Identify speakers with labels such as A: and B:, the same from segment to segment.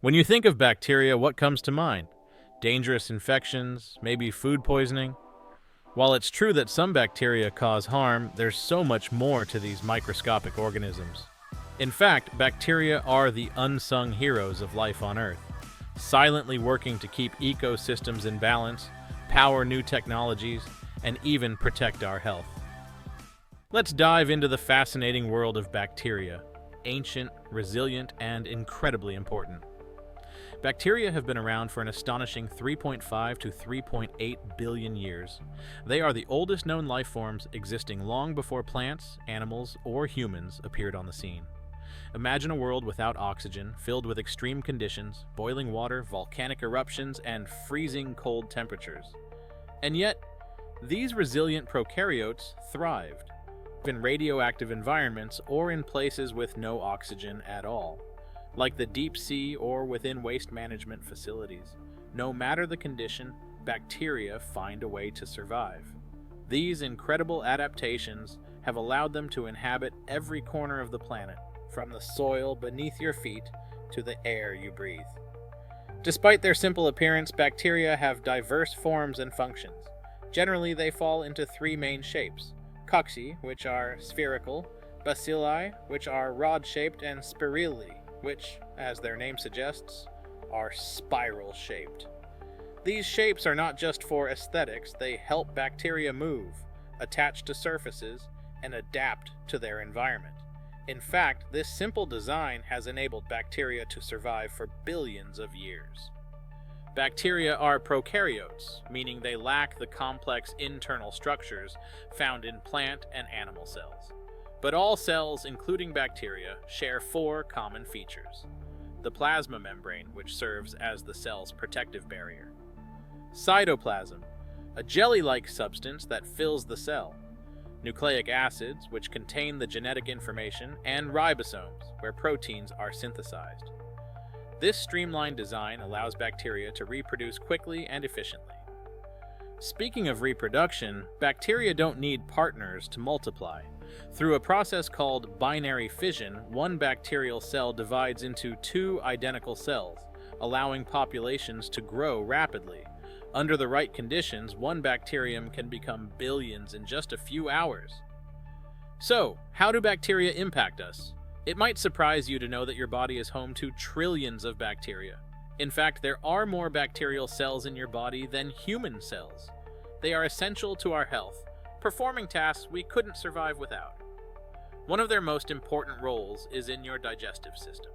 A: When you think of bacteria, what comes to mind? Dangerous infections, maybe food poisoning? While it's true that some bacteria cause harm, there's so much more to these microscopic organisms. In fact, bacteria are the unsung heroes of life on Earth, silently working to keep ecosystems in balance, power new technologies, and even protect our health. Let's dive into the fascinating world of bacteria, ancient, resilient, and incredibly important. Bacteria have been around for an astonishing 3.5 to 3.8 billion years. They are the oldest known life forms, existing long before plants, animals, or humans appeared on the scene. Imagine a world without oxygen, filled with extreme conditions, boiling water, volcanic eruptions, and freezing cold temperatures. And yet, these resilient prokaryotes thrived in radioactive environments or in places with no oxygen at all, like the deep sea or within waste management facilities. No matter the condition, bacteria find a way to survive. These incredible adaptations have allowed them to inhabit every corner of the planet, from the soil beneath your feet to the air you breathe. Despite their simple appearance, bacteria have diverse forms and functions. Generally, they fall into three main shapes: cocci, which are spherical; bacilli, which are rod-shaped; and spirili, which, as their name suggests, are spiral-shaped. These shapes are not just for aesthetics, they help bacteria move, attach to surfaces, and adapt to their environment. In fact, this simple design has enabled bacteria to survive for billions of years. Bacteria are prokaryotes, meaning they lack the complex internal structures found in plant and animal cells. But all cells, including bacteria, share four common features: the plasma membrane, which serves as the cell's protective barrier; cytoplasm, a jelly-like substance that fills the cell; nucleic acids, which contain the genetic information; and ribosomes, where proteins are synthesized. This streamlined design allows bacteria to reproduce quickly and efficiently. Speaking of reproduction, bacteria don't need partners to multiply. Through a process called binary fission, one bacterial cell divides into two identical cells, allowing populations to grow rapidly. Under the right conditions, one bacterium can become billions in just a few hours. So, how do bacteria impact us? It might surprise you to know that your body is home to trillions of bacteria. In fact, there are more bacterial cells in your body than human cells. They are essential to our health, performing tasks we couldn't survive without. One of their most important roles is in your digestive system.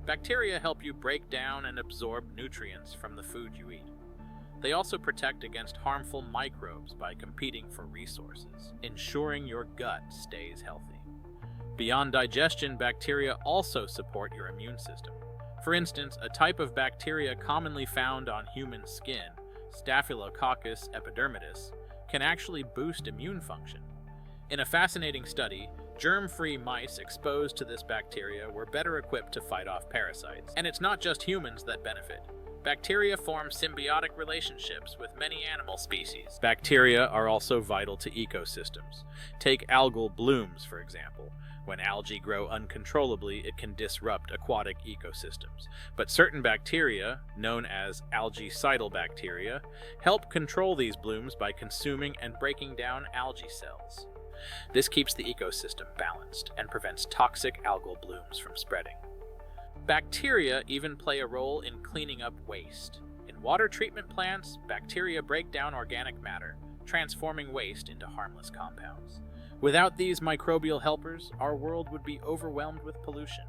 A: Bacteria help you break down and absorb nutrients from the food you eat. They also protect against harmful microbes by competing for resources, ensuring your gut stays healthy. Beyond digestion, bacteria also support your immune system. For instance, a type of bacteria commonly found on human skin, Staphylococcus epidermidis, can actually boost immune function. In a fascinating study, germ-free mice exposed to this bacteria were better equipped to fight off parasites. And it's not just humans that benefit. Bacteria form symbiotic relationships with many animal species. Bacteria are also vital to ecosystems. Take algal blooms, for example. When algae grow uncontrollably, it can disrupt aquatic ecosystems. But certain bacteria, known as algaecidal bacteria, help control these blooms by consuming and breaking down algae cells. This keeps the ecosystem balanced and prevents toxic algal blooms from spreading. Bacteria even play a role in cleaning up waste. In water treatment plants, bacteria break down organic matter, transforming waste into harmless compounds. Without these microbial helpers, our world would be overwhelmed with pollution.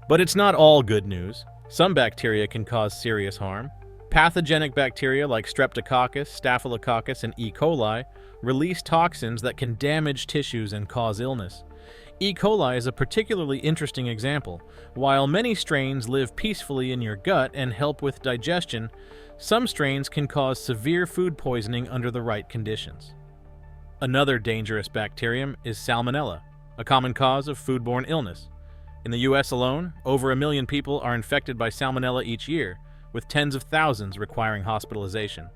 A: But it's not all good news. Some bacteria can cause serious harm. Pathogenic bacteria like Streptococcus, Staphylococcus, and E. coli release toxins that can damage tissues and cause illness. E. coli is a particularly interesting example. While many strains live peacefully in your gut and help with digestion, some strains can cause severe food poisoning under the right conditions. Another dangerous bacterium is Salmonella, a common cause of foodborne illness. In the US alone, over 1 million people are infected by Salmonella each year, with tens of thousands requiring hospitalization.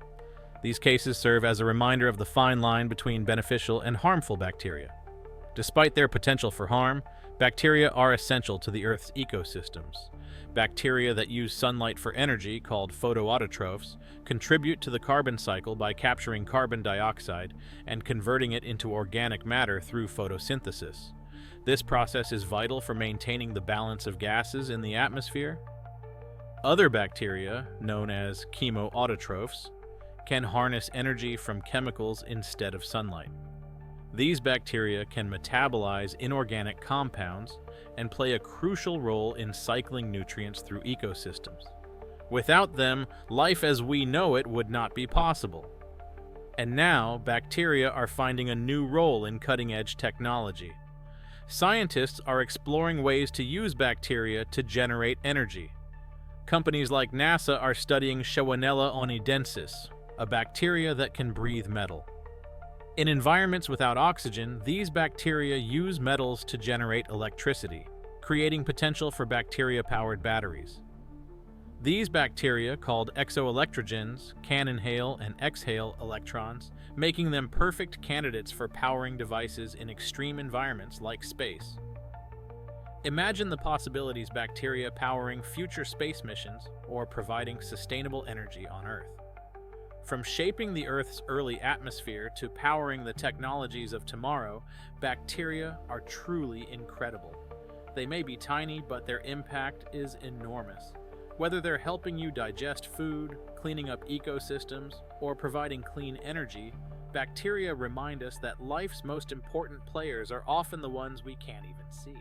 A: These cases serve as a reminder of the fine line between beneficial and harmful bacteria. Despite their potential for harm, bacteria are essential to the Earth's ecosystems. Bacteria that use sunlight for energy, called photoautotrophs, contribute to the carbon cycle by capturing carbon dioxide and converting it into organic matter through photosynthesis. This process is vital for maintaining the balance of gases in the atmosphere. Other bacteria, known as chemoautotrophs, can harness energy from chemicals instead of sunlight. These bacteria can metabolize inorganic compounds and play a crucial role in cycling nutrients through ecosystems. Without them, life as we know it would not be possible. And now, bacteria are finding a new role in cutting-edge technology. Scientists are exploring ways to use bacteria to generate energy. Companies like NASA are studying Shawinella onidensis, a bacteria that can breathe metal. In environments without oxygen, these bacteria use metals to generate electricity, creating potential for bacteria-powered batteries. These bacteria, called exoelectrogens, can inhale and exhale electrons, making them perfect candidates for powering devices in extreme environments like space. Imagine the possibilities bacteria powering future space missions or providing sustainable energy on Earth. From shaping the Earth's early atmosphere to powering the technologies of tomorrow, bacteria are truly incredible. They may be tiny, but their impact is enormous. Whether they're helping you digest food, cleaning up ecosystems, or providing clean energy, bacteria remind us that life's most important players are often the ones we can't even see.